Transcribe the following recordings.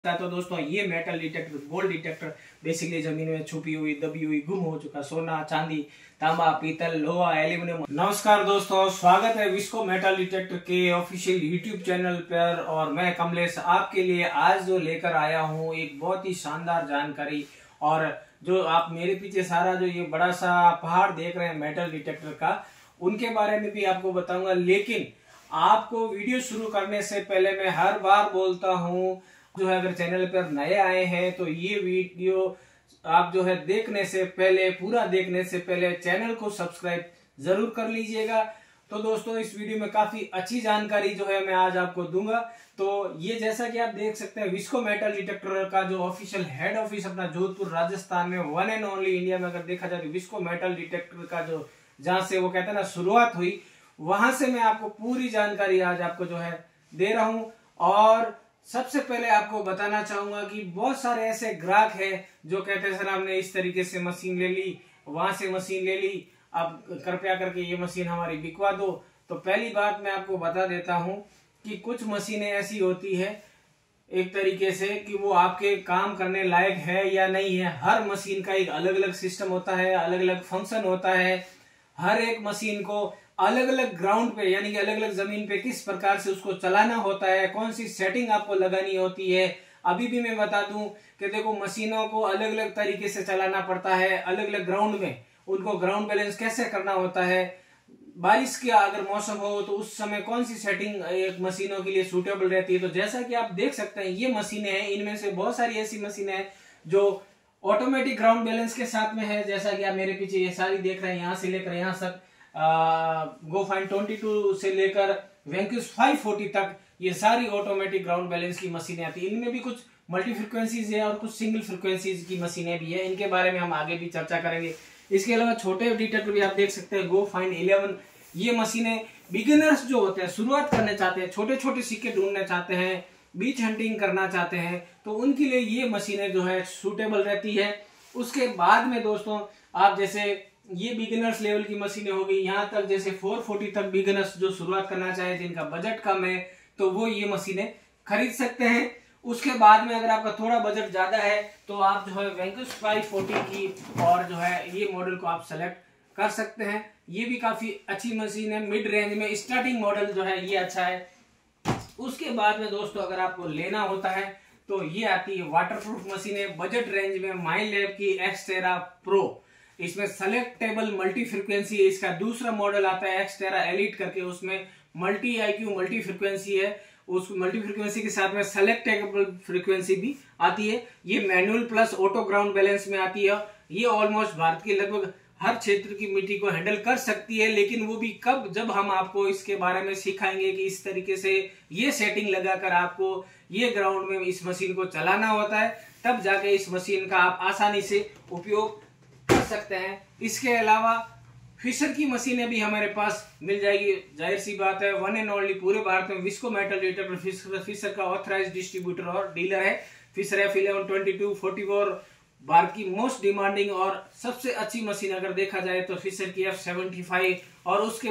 तो दोस्तों ये metal detector, gold detector basically जमीन में छुपी हुई, दबी हुई, गुम हो चुका सोना, चांदी, तांबा, पीतल, लोहा, एल्यूमिनियम। नमस्कार दोस्तों, स्वागत है विस्को मेटल डिटेक्टर के ऑफिशियल यूट्यूब चैनल पर। और मैं कमलेश आपके लिए आज जो लेकर आया हूँ एक बहुत ही शानदार जानकारी। और जो आप मेरे पीछे सारा जो ये बड़ा सा पहाड़ देख रहे हैं मेटल डिटेक्टर का, उनके बारे में भी आपको बताऊंगा। लेकिन आपको वीडियो शुरू करने से पहले मैं हर बार बोलता हूँ, जो है अगर चैनल पर नए आए हैं तो ये वीडियो आप जो है देखने से पहले, पूरा देखने से पहले चैनल को सब्सक्राइब जरूर कर लीजिएगा। तो दोस्तों इस वीडियो में काफी अच्छी जानकारी जो है मैं आज आपको दूंगा। तो ये जैसा कि आप देख सकते हैं, विस्को मेटल डिटेक्टर का जो ऑफिशियल हेड ऑफिस अपना जोधपुर राजस्थान में, वन एंड ओनली इंडिया में अगर देखा जाए तो विस्को मेटल डिटेक्टर का जो जहां से वो कहते हैं ना शुरुआत हुई, वहां से मैं आपको पूरी जानकारी आज आपको जो है दे रहा हूं। और सबसे पहले आपको बताना चाहूंगा कि बहुत सारे ऐसे ग्राहक हैं जो कहते हैं सर हमने इस तरीके से मशीन ले ली, वहां से मशीन ले ली, अब कृपया करके ये मशीन हमारी बिकवा दो। तो पहली बात मैं आपको बता देता हूं कि कुछ मशीनें ऐसी होती है एक तरीके से कि वो आपके काम करने लायक है या नहीं है। हर मशीन का एक अलग अलग सिस्टम होता है, अलग अलग फंक्शन होता है। हर एक मशीन को अलग अलग ग्राउंड पे यानी कि अलग अलग जमीन पे किस प्रकार से उसको चलाना होता है, कौन सी सेटिंग आपको लगानी होती है। अभी भी मैं बता दूं कि देखो मशीनों को अलग अलग तरीके से चलाना पड़ता है, अलग अलग ग्राउंड में उनको ग्राउंड बैलेंस कैसे करना होता है। बारिश का अगर मौसम हो तो उस समय कौन सी सेटिंग एक मशीनों के लिए सूटेबल रहती है। तो जैसा कि आप देख सकते हैं ये मशीनें हैं, इनमें से बहुत सारी ऐसी मशीनें हैं जो ऑटोमेटिक ग्राउंड बैलेंस के साथ में है। जैसा कि आप मेरे पीछे ये सारी देख रहे हैं, यहाँ से लेकर यहाँ तक गोफाइन 22 से लेकर वेंक्यूज 540 तक ये सारी ऑटोमेटिक ग्राउंड बैलेंस की मशीनें आती है। इनमें भी कुछ मल्टी फ्रिक्वेंसीज है और कुछ सिंगल फ्रिक्वेंसीज की मशीनें भी है, इनके बारे में हम आगे भी चर्चा करेंगे। इसके अलावा छोटे डिटेक्टर भी आप देख सकते हैं, गोफाइन 11। ये मशीनें बिगिनर्स जो होते हैं, शुरुआत करना चाहते हैं, छोटे छोटे सिक्के ढूंढना चाहते हैं, बीच हंटिंग करना चाहते हैं, तो उनके लिए ये मशीनें जो है सूटेबल रहती है। उसके बाद में दोस्तों आप जैसे ये बिगिनर्स लेवल की मशीनें होगी, यहाँ तक जैसे 440 तक बिगिनर्स जो शुरुआत करना चाहे, जिनका बजट कम है, तो वो ये मशीनें खरीद सकते हैं। उसके बाद में अगर आपका थोड़ा बजट ज्यादा है तो आप जो है वेंक्यूज 540 की और जो है ये मॉडल को आप सेलेक्ट कर सकते हैं। ये भी काफी अच्छी मशीन है, मिड रेंज में स्टार्टिंग मॉडल जो है ये अच्छा है। उसके बाद में दोस्तों अगर आपको लेना होता है तो ये आती है वाटरप्रूफ मशीनें बजट रेंज में, माइलैब की एक्सटेरा प्रो। इसमें सेलेक्टेबल मल्टी फ्रिक्वेंसी है। इसका दूसरा मॉडल आता है एक्सटेरा एलिट करके, उसमें मल्टी आईक्यू मल्टी फ्रिक्वेंसी है। उस मल्टी फ्रिक्वेंसी के साथ में सेलेक्टेबल फ्रिक्वेंसी भी आती है। ये manual plus auto ground balance में आती है। ये ऑलमोस्ट भारत के लगभग हर क्षेत्र की मिट्टी को हैंडल कर सकती है, लेकिन वो भी कब, जब हम आपको इसके बारे में सिखाएंगे कि इस तरीके से ये सेटिंग लगाकर आपको ये ग्राउंड में इस मशीन को चलाना होता है, तब जाके इस मशीन का आप आसानी से उपयोग कर सकते हैं। इसके अलावा फिशर की मशीनें भी हमारे पास मिल जाएगी। जाहिर सी बात है, वन एंड ओनली पूरे भारत में विस्को मेटल डिटेक्टर फिशर का ऑथराइज्ड डिस्ट्रीब्यूटर और डीलर है। फिशर F11, 22, 44 भारत की मोस्ट डिमांडिंग और सबसे अच्छी मशीन अगर देखा जाए तो फिशर की F75। और उसके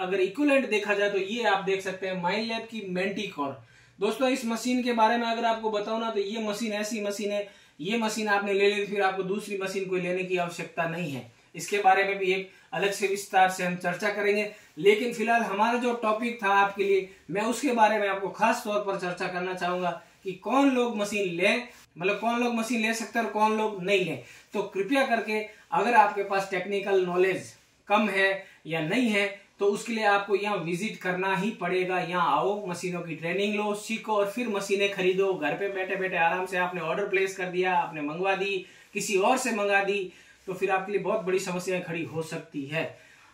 अगर इक्विवेलेंट देखा जाए तो ये आप देख सकते हैं माइलैब की मेंटिकोर। दोस्तों इस मशीन के बारे में अगर आपको बताऊं ना, तो ये मशीन ऐसी मशीन है, ये मशीन आपने ले ली फिर आपको दूसरी मशीन कोई लेने की आवश्यकता नहीं है। इसके बारे में भी एक अलग से विस्तार से हम चर्चा करेंगे। लेकिन फिलहाल हमारा जो टॉपिक था आपके लिए, मैं उसके बारे में आपको खास तौर पर चर्चा करना चाहूंगा कि कौन लोग मशीन लें, मतलब कौन लोग मशीन ले सकते हैं और कौन लोग नहीं लें। तो कृपया करके अगर आपके पास टेक्निकल नॉलेज कम है या नहीं है तो उसके लिए आपको यहाँ विजिट करना ही पड़ेगा। यहाँ आओ, मशीनों की ट्रेनिंग लो, सीखो और फिर मशीनें खरीदो। घर पे बैठे बैठे आराम से आपने ऑर्डर प्लेस कर दिया, आपने मंगवा दी, किसी और से मंगा दी, तो फिर आपके लिए बहुत बड़ी समस्याएं खड़ी हो सकती है।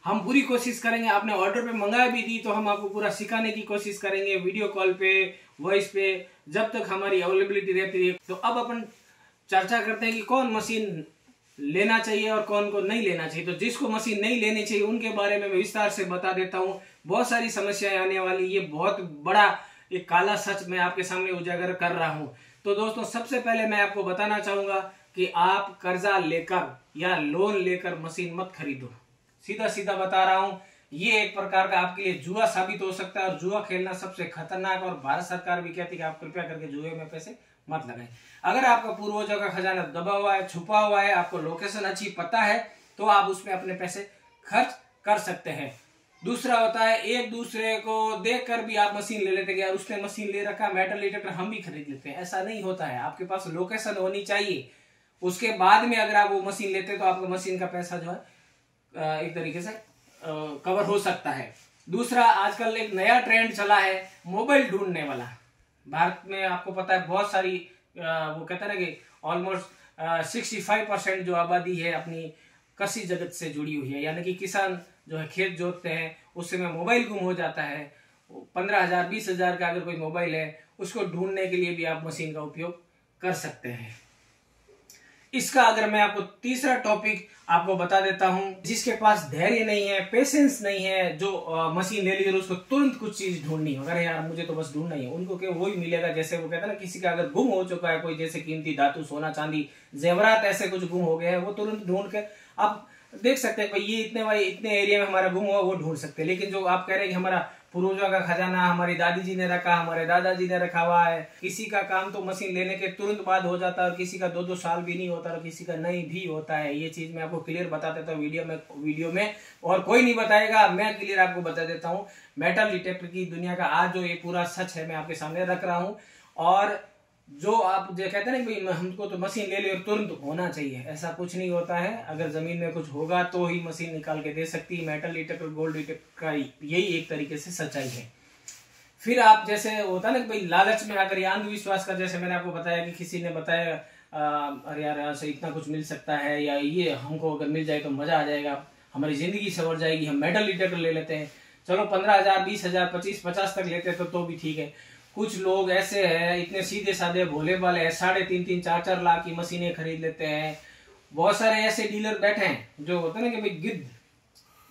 हम पूरी कोशिश करेंगे, आपने ऑर्डर पे मंगा भी दी तो हम आपको पूरा सिखाने की कोशिश करेंगे, वीडियो कॉल पे, वॉइस पे, जब तक हमारी अवेलेबिलिटी रहती है। तो अब अपन चर्चा करते हैं कि कौन मशीन लेना चाहिए और कौन को नहीं लेना चाहिए। तो जिसको मशीन नहीं लेनी चाहिए उनके बारे में मैं विस्तार से बता देता हूँ। बहुत सारी समस्याएं आने वाली, ये बहुत बड़ा एक काला सच मैं आपके सामने उजागर कर रहा हूँ। तो दोस्तों सबसे पहले मैं आपको बताना चाहूंगा कि आप कर्जा लेकर या लोन लेकर मशीन मत खरीदो। सीधा सीधा बता रहा हूं, ये एक प्रकार का आपके लिए जुआ साबित हो सकता है। और जुआ खेलना सबसे खतरनाक, और भारत सरकार भी कहती है कि आप कृपया करके जुए में पैसे मत लगाएं। अगर आपका पूर्वजों का खजाना दबा हुआ है, छुपा हुआ है, आपको लोकेशन अच्छी पता है, तो आप उसमें अपने पैसे खर्च कर सकते हैं। दूसरा होता है एक दूसरे को देखकर भी आप मशीन ले लेते हैं, यार उसने मशीन ले रखा, मेटल डिटेक्टर हम भी खरीद लेते हैं। ऐसा नहीं होता है, आपके पास लोकेशन होनी चाहिए। उसके बाद में अगर आप वो मशीन लेते हैं तो आपका मशीन का पैसा जो है एक तरीके से कवर हो सकता है। दूसरा, आजकल एक नया ट्रेंड चला है मोबाइल ढूंढने वाला। भारत में आपको पता है बहुत सारी वो कहते हैं ना कि ऑलमोस्ट 65% जो आबादी है अपनी कृषि जगत से जुड़ी हुई है, यानी कि किसान जो है खेत जोतते हैं, उस समय मोबाइल गुम हो जाता है। 15,000 20,000 का अगर कोई मोबाइल है, उसको ढूंढने के लिए भी आप मशीन का उपयोग कर सकते हैं। इसका अगर मैं आपको तीसरा टॉपिक आपको बता देता हूं, जिसके पास धैर्य नहीं है, पेशेंस नहीं है, जो मशीन ले ली और उसको तुरंत कुछ चीज ढूंढनी हो, अरे यार मुझे तो बस ढूंढना ही है, उनको क्या वही मिलेगा। जैसे वो कहता है ना, किसी का अगर गुम हो चुका है कोई, जैसे कीमती धातु, सोना चांदी, जेवरात, ऐसे कुछ गुम हो गया है, वो तुरंत ढूंढ के आप देख सकते हैं भाई ये इतने एरिया में हमारा गुम हुआ, वो ढूंढ सकते हैं। लेकिन जो आप कह रहे हैं कि हमारा पूर्वजों का खजाना हमारी दादी जी ने रखा, हमारे दादाजी ने रखा हुआ है, किसी का काम तो मशीन लेने के तुरंत बाद हो जाता है और किसी का 2-2 साल भी नहीं होता और किसी का नहीं भी होता है। ये चीज मैं आपको क्लियर बता देता हूँ वीडियो में, और कोई नहीं बताएगा, मैं क्लियर आपको बता देता हूँ। मेटल डिटेक्टर की दुनिया का आज जो ये पूरा सच है मैं आपके सामने रख रहा हूँ। और जो आप जो कहते हैं ना भाई हमको तो मशीन ले ली और तुरंत होना चाहिए, ऐसा कुछ नहीं होता है। अगर जमीन में कुछ होगा तो ही मशीन निकाल के दे सकती है। मेटल डिटेक्टर, गोल्ड डिटेक्टर का यही एक तरीके से सच्चाई है। फिर आप जैसे होता है ना कि भाई लालच में अगर ये अंधविश्वास का, जैसे मैंने आपको बताया कि किसी ने बताया अरे यार ऐसे इतना कुछ मिल सकता है, या ये हमको अगर मिल जाए तो मजा आ जाएगा, हमारी जिंदगी संवर जाएगी, हम मेटल डिटेक्टर ले लेते हैं। चलो 15,000 20,000 25-50 तक लेते हैं तो भी ठीक है। कुछ लोग ऐसे हैं इतने सीधे साधे भोले वाले हैं, 3.5 4 लाख की मशीनें खरीद लेते हैं। बहुत सारे ऐसे डीलर बैठे हैं जो होते हैं ना कि भाई गिद्ध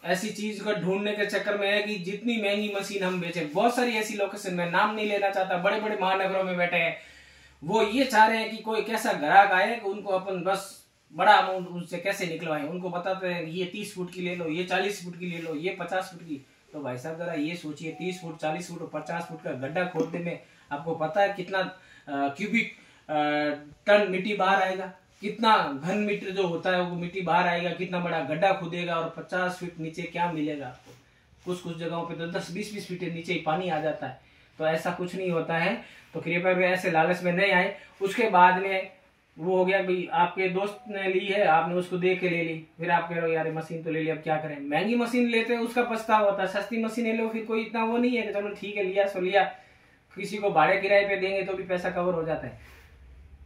ऐसी चीज को ढूंढने के चक्कर में है कि जितनी महंगी मशीन हम बेचे। बहुत सारी ऐसी लोकेशन में, नाम नहीं लेना चाहता, बड़े बड़े महानगरों में बैठे हैं, वो ये चाह रहे हैं कि कोई कैसा ग्राहक आए कि उनको अपन बस बड़ा अमाउंट उनसे कैसे निकलवाएं। उनको बताते हैं ये 30 फुट की ले लो, ये 40 फुट की ले लो, ये 50 फुट की। तो भाई साहब जरा ये सोचिए, 30 फुट 40 फुट और 50 फुट का गड्ढा खोदने में आपको पता है कितना क्यूबिक टन मिट्टी बाहर आएगा, कितना घन मीटर जो होता है वो मिट्टी बाहर आएगा, कितना बड़ा गड्ढा खुदेगा, और 50 फीट नीचे क्या मिलेगा आपको। कुछ कुछ जगहों पे तो 10-20 फीट नीचे ही पानी आ जाता है। तो ऐसा कुछ नहीं होता है। तो कृपया ऐसे लालच में नहीं आए। उसके बाद में वो हो गया भाई आपके दोस्त ने ली है, आपने उसको दे के ले ली, फिर आप कह रहे हो यार मशीन तो ले ली, अब क्या करें। महंगी मशीन लेते हैं उसका पछतावा होता है, सस्ती मशीन लो फिर कोई इतना वो नहीं है कि चलो ठीक है लिया सो लिया, किसी को भाड़े किराए पे देंगे तो भी पैसा कवर हो जाता है।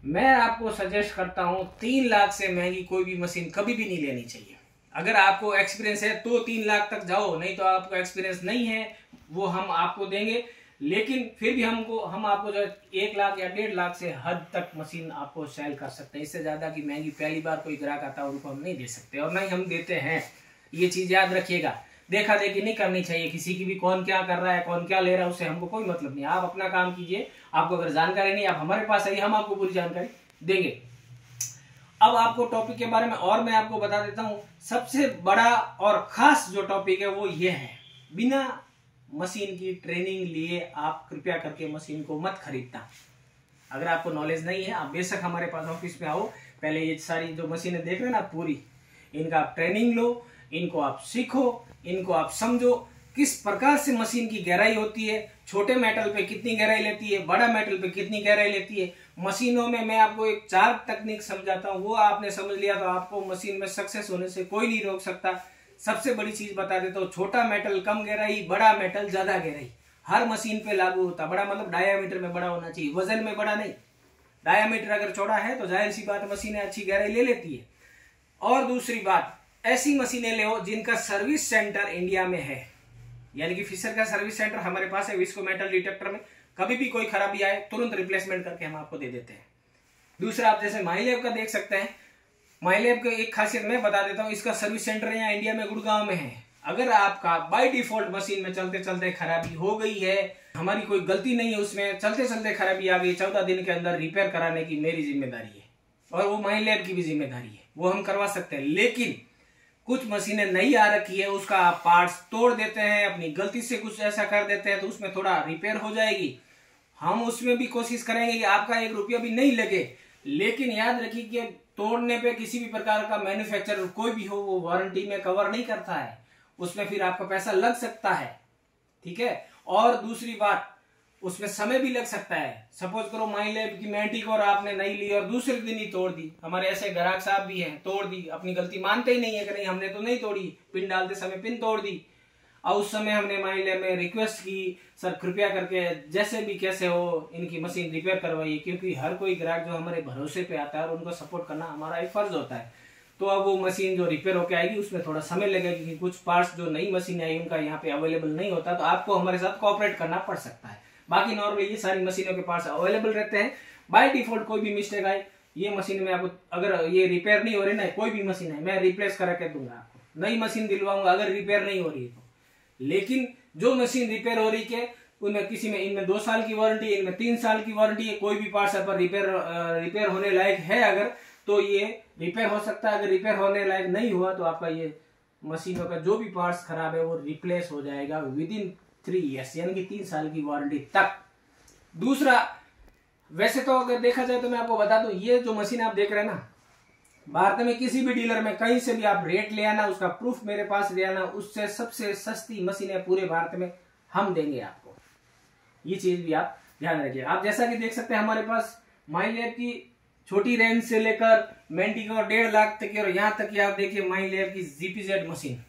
मैं आपको सजेस्ट करता हूँ 3 लाख से महंगी कोई भी मशीन कभी भी नहीं लेनी चाहिए। अगर आपको एक्सपीरियंस है तो 3 लाख तक जाओ, नहीं तो आपको एक्सपीरियंस नहीं है वो हम आपको देंगे, लेकिन फिर भी हम आपको जो 1 लाख या 1.5 लाख से हद तक मशीन आपको सेल कर सकते हैं। इससे ज्यादा की महंगी पहली बार कोई ग्राहक आता है उनको हम नहीं दे सकते, और नहीं हम देते हैं। ये चीज याद रखिएगा। देखा देखी नहीं करनी चाहिए किसी की भी, कौन क्या कर रहा है कौन क्या ले रहा है उससे हमको कोई मतलब नहीं। आप अपना काम कीजिए, आपको अगर जानकारी नहीं आप हमारे पास आइए, हम आपको पूरी जानकारी देंगे। अब आपको टॉपिक के बारे में और मैं आपको बता देता हूं। सबसे बड़ा और खास जो टॉपिक है वो ये है, बिना मशीन की ट्रेनिंग लिए आप कृपया करके मशीन को मत खरीदना। अगर आपको नॉलेज नहीं है आप बेशक हमारे पास ऑफिस में आओ, पहले ये सारी जो मशीनें देख रहे हैं ना पूरी, इनका आप ट्रेनिंग लो, इनको आप सीखो, इनको आप समझो किस प्रकार से मशीन की गहराई होती है, छोटे मेटल पे कितनी गहराई लेती है, बड़ा मेटल पे कितनी गहराई लेती है। मशीनों में मैं आपको एक 4 तकनीक समझाता हूँ, वो आपने समझ लिया तो आपको मशीन में सक्सेस होने से कोई नहीं रोक सकता। सबसे बड़ी चीज बता देता हूँ, छोटा मेटल कम गहराई, बड़ा मेटल ज्यादा गहराई, हर मशीन पे लागू होता। बड़ा मतलब डायामीटर में बड़ा होना चाहिए, वजन में बड़ा नहीं। डायामीटर अगर चौड़ा है तो जाहिर सी बात मशीनें अच्छी गहराई ले लेती है। और दूसरी बात, ऐसी मशीनें ले जिनका सर्विस सेंटर इंडिया में है, यानी कि फिशर का सर्विस सेंटर हमारे पास है। विस्को मेटल डिटेक्टर में कभी भी कोई खराबी आए तुरंत रिप्लेसमेंट करके हम आपको दे देते हैं। दूसरा, आप जैसे माइलेब का देख सकते हैं, माइलेब की एक खासियत मैं बता देता हूँ, इसका सर्विस सेंटर यहाँ इंडिया में गुड़गांव में है। अगर आपका बाय डिफॉल्ट मशीन में चलते चलते खराबी हो गई है, हमारी कोई गलती नहीं है उसमें, चलते चलते खराबी आ गई, 14 दिन के अंदर रिपेयर कराने की मेरी जिम्मेदारी है और वो माइलेब की भी जिम्मेदारी है, वो हम करवा सकते हैं। लेकिन कुछ मशीनें नई आ रखी है, उसका आप पार्ट्स तोड़ देते हैं, अपनी गलती से कुछ ऐसा कर देते हैं तो उसमें थोड़ा रिपेयर हो जाएगी, हम उसमें भी कोशिश करेंगे कि आपका 1 रुपया भी नहीं लगे। लेकिन याद रखिए कि तोड़ने पे किसी भी प्रकार का मैन्युफैक्चरर कोई भी हो वो वारंटी में कवर नहीं करता है, उसमें फिर आपका पैसा लग सकता है, ठीक है। और दूसरी बात, उसमें समय भी लग सकता है। सपोज करो माइलेब की मैंटिकोर आपने नहीं ली और दूसरे दिन ही तोड़ दी। हमारे ऐसे ग्राहक साहब भी हैं, तोड़ दी, अपनी गलती मानते ही नहीं है कि नहीं हमने तो नहीं तोड़ी, पिन डालते समय पिन तोड़ दी। और उस समय हमने माइलेब में रिक्वेस्ट की, सर कृपया करके जैसे भी कैसे हो इनकी मशीन रिपेयर करवाइए, क्योंकि हर कोई ग्राहक जो हमारे भरोसे पे आता है और उनको सपोर्ट करना हमारा एक फर्ज होता है। तो अब वो मशीन जो रिपेयर होकर आएगी उसमें थोड़ा समय लगेगा, क्योंकि कुछ पार्ट्स जो नई मशीन आई उनका यहाँ पे अवेलेबल नहीं होता, तो आपको हमारे साथ कोऑपरेट करना पड़ सकता है। बाकी नॉर्मली ये सारी मशीनों के पार्ट्स अवेलेबल रहते हैं। बाय डिफॉल्ट कोई भी मिस्टेक आए, ये मशीन में आपको अगर ये रिपेयर नहीं हो रही ना, कोई भी मशीन है मैं रिप्लेस करा के दूंगा, आपको नई मशीन दिलवाऊंगा अगर रिपेयर नहीं हो रही है तो। लेकिन जो मशीन रिपेयर हो रही है उनमें किसी में इनमें 2 साल की वारंटी है, इनमें 3 साल की वारंटी है। कोई भी पार्ट्स पर रिपेयर होने लायक है अगर, तो ये रिपेयर हो सकता है। अगर रिपेयर होने लायक नहीं हुआ तो आपका ये मशीनों का जो भी पार्ट्स खराब है वो रिप्लेस हो जाएगा विदिन 3 ईयर्स, यानी कि 3 साल की वारंटी तक। दूसरा, वैसे तो अगर देखा जाए तो मैं आपको बता दूं, ये जो मशीन आप देख रहे हैं ना, भारत में किसी भी डीलर में कहीं से भी आप रेट ले आना, उसका प्रूफ मेरे पास ले आना, उससे सबसे सस्ती मशीनें पूरे भारत में हम देंगे आपको। ये चीज भी आप ध्यान रखिए। आप जैसा कि देख सकते हैं हमारे पास माइलेब की छोटी रेंज से लेकर मैंटिकोर 1.5 लाख तक की, और यहाँ तक कि आप देखिए माइलेब की जीपीजेड मशीन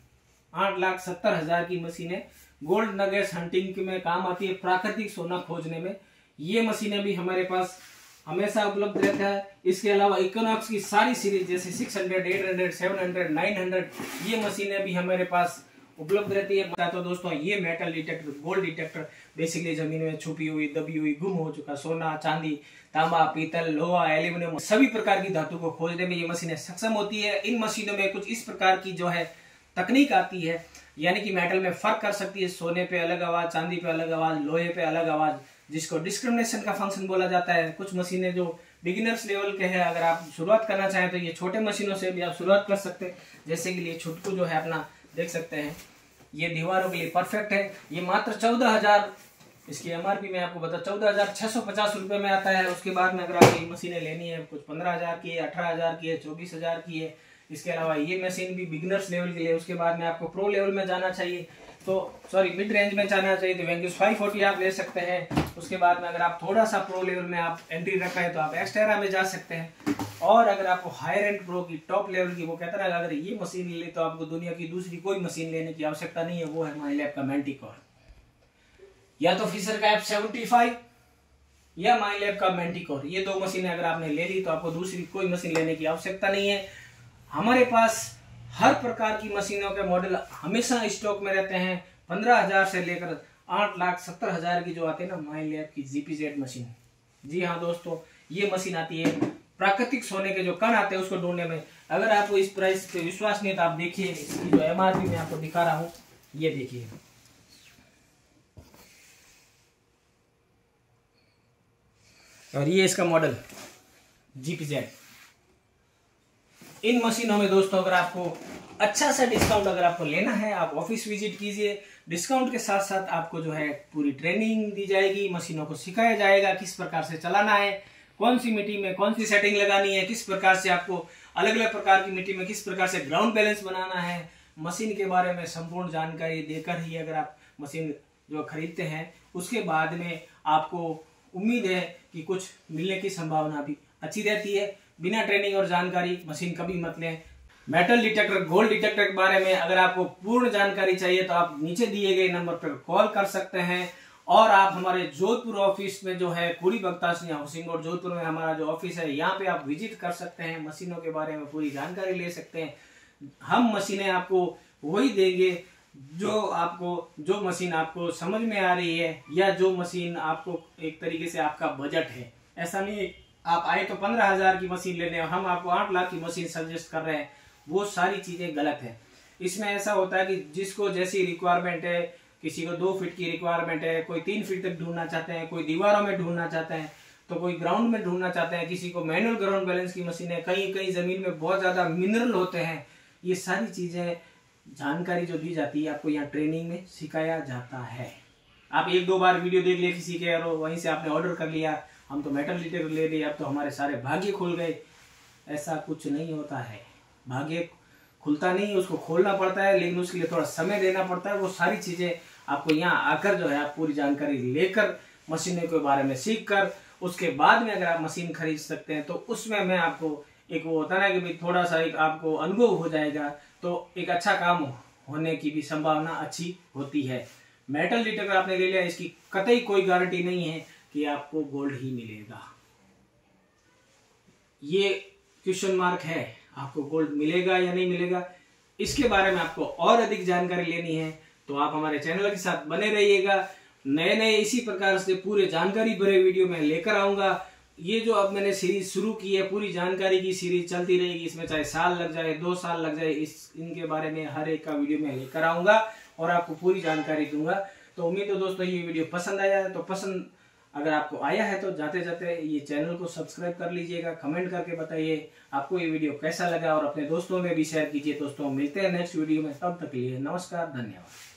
8,70,000 की मशीन है। गोल्ड नगेट्स हंटिंग में काम आती है, प्राकृतिक सोना खोजने में। ये मशीनें भी हमारे पास हमेशा उपलब्ध रहता है। इसके अलावा इक्विनॉक्स की सारी सीरीज जैसे 600, 800, 700, 900 ये मशीनें भी हमारे पास उपलब्ध रहती है। तो दोस्तों ये metal detector, gold detector, basically जमीन में छुपी हुई, दबी हुई, गुम हो चुका सोना, चांदी, तांबा, पीतल, लोहा, एल्यूमिनियम, सभी प्रकार की धातु को खोजने में ये मशीनें सक्षम होती है। इन मशीनों में कुछ इस प्रकार की जो है तकनीक आती है, यानी कि मेटल में फर्क कर सकती है। सोने पे अलग आवाज, चांदी पे अलग आवाज, लोहे पे अलग आवाज, जिसको डिस्क्रिमिनेशन का फंक्शन बोला जाता है। कुछ मशीनें जो बिगिनर्स लेवल के हैं, अगर आप शुरुआत करना चाहें तो ये छोटे मशीनों से भी आप शुरुआत कर सकते हैं। जैसे कि ये छुटकू जो है अपना देख सकते हैं, ये दीवारों के लिए परफेक्ट है। ये मात्र 14,000 इसकी एमआरपी में आपको बता 14,650 रुपए में आता है। उसके बाद में अगर आपको ये मशीनें लेनी है, कुछ 15,000 की है, 18,000 की है, 24,000 की है। इसके अलावा ये मशीन भी बिगिनर्स लेवल के लिए। उसके बाद में आपको प्रो लेवल में जाना चाहिए तो मिड रेंज में जाना चाहिए तो वेंग्यूज 540 आप ले सकते हैं। उसके बाद में अगर आप थोड़ा सा प्रो लेवल में आप एंट्री रखा है तो आप एक्सटेरा में जा सकते हैं। और अगर आपको हायर एंड प्रो की, टॉप लेवल की, वो कहता है अगर ये मशीन ले तो आपको दुनिया की दूसरी कोई मशीन लेने की आवश्यकता नहीं है, वो है माइलेब का मैंटिकोर, या तो फिशर का F75 या माइलेब का मैंटिकोर। ये 2 मशीनें अगर आपने ले ली तो आपको दूसरी कोई मशीन लेने की आवश्यकता नहीं है। हमारे पास हर प्रकार की मशीनों के मॉडल हमेशा स्टॉक में रहते हैं। 15,000 से लेकर 8,70,000 की जो आती है ना माइलेब की जीपीजेड मशीन। जी हाँ दोस्तों, ये मशीन आती है प्राकृतिक सोने के जो कण आते हैं उसको ढूंढने में। अगर आपको इस प्राइस पे विश्वास नहीं है तो आप देखिए इसकी जो एमआरपी मैं आपको दिखा रहा हूँ, ये देखिए। और ये इसका मॉडल जीपीजेड। इन मशीनों में दोस्तों अगर आपको अच्छा सा डिस्काउंट अगर आपको लेना है, आप ऑफिस विजिट कीजिए। डिस्काउंट के साथ साथ आपको जो है पूरी ट्रेनिंग दी जाएगी, मशीनों को सिखाया जाएगा किस प्रकार से चलाना है, कौन सी मिट्टी में कौन सी सेटिंग लगानी है, किस प्रकार से आपको अलग अलग प्रकार की मिट्टी में किस प्रकार से ग्राउंड बैलेंस बनाना है। मशीन के बारे में संपूर्ण जानकारी देकर ही अगर आप मशीन जो खरीदते हैं उसके बाद में आपको उम्मीद है कि कुछ मिलने की संभावना भी अच्छी रहती है। बिना ट्रेनिंग और जानकारी मशीन कभी मत लें। मेटल डिटेक्टर, गोल्ड डिटेक्टर के बारे में अगर आपको पूर्ण जानकारी चाहिए तो आप नीचे दिए गए नंबर पर कॉल कर सकते हैं। और आप हमारे जोधपुर ऑफिस में जो है कुड़ी बख्ताश हाउसिंग रोड जोधपुर में हमारा जो ऑफिस है, यहाँ पे आप विजिट कर सकते हैं। मशीनों के बारे में पूरी जानकारी ले सकते हैं। हम मशीनें आपको वही देंगे जो मशीन आपको समझ में आ रही है, या जो मशीन आपको एक तरीके से आपका बजट है। ऐसा नहीं आप आए तो 15,000 की मशीन लेने और हम आपको 8 लाख की मशीन सजेस्ट कर रहे हैं, वो सारी चीजें गलत है। इसमें ऐसा होता है कि जिसको जैसी रिक्वायरमेंट है, किसी को 2 फीट की रिक्वायरमेंट है, कोई 3 फीट तक ढूंढना चाहते हैं, कोई दीवारों में ढूंढना चाहते हैं, तो कोई ग्राउंड में ढूंढना चाहते हैं, किसी को मैनुअल ग्राउंड बैलेंस की मशीन है, कहीं कहीं जमीन में बहुत ज्यादा मिनरल होते हैं। ये सारी चीजें जानकारी जो दी जाती है आपको यहाँ ट्रेनिंग में सिखाया जाता है। आप एक दो बार वीडियो देख लिया किसी के और वहीं से आपने ऑर्डर कर लिया, हम तो मेटल डिटेक्टर ले लिए, अब तो हमारे सारे भाग्य खुल गए। ऐसा कुछ नहीं होता है, भाग्य खुलता नहीं, उसको खोलना पड़ता है, लेकिन उसके लिए थोड़ा समय देना पड़ता है। वो सारी चीजें आपको यहाँ आकर जो है आप पूरी जानकारी लेकर मशीनों के बारे में सीख कर उसके बाद में अगर आप मशीन खरीद सकते हैं तो उसमें मैं आपको एक वो होता है ना कि भाई थोड़ा सा एक आपको अनुभव हो जाएगा, तो एक अच्छा काम होने की भी संभावना अच्छी होती है। मेटल डिटेक्टर आपने ले लिया, इसकी कतई कोई गारंटी नहीं है कि आपको गोल्ड ही मिलेगा, ये क्वेश्चन मार्क है, आपको गोल्ड मिलेगा या नहीं मिलेगा। इसके बारे में आपको और अधिक जानकारी लेनी है तो आप हमारे चैनल के साथ बने रहिएगा। नए नए इसी प्रकार से पूरे जानकारी भरे वीडियो में लेकर आऊंगा। ये जो अब मैंने सीरीज शुरू की है, पूरी जानकारी की सीरीज चलती रहेगी, इसमें चाहे साल लग जाए 2 साल लग जाए, इनके बारे में हर एक का वीडियो में लेकर आऊंगा और आपको पूरी जानकारी दूंगा। तो उम्मीद है दोस्तों ये वीडियो पसंद आया है, तो पसंद अगर आपको आया है तो जाते जाते ये चैनल को सब्सक्राइब कर लीजिएगा, कमेंट करके बताइए आपको ये वीडियो कैसा लगा और अपने दोस्तों में भी शेयर कीजिए। दोस्तों मिलते हैं नेक्स्ट वीडियो में, तब तक के लिए नमस्कार, धन्यवाद।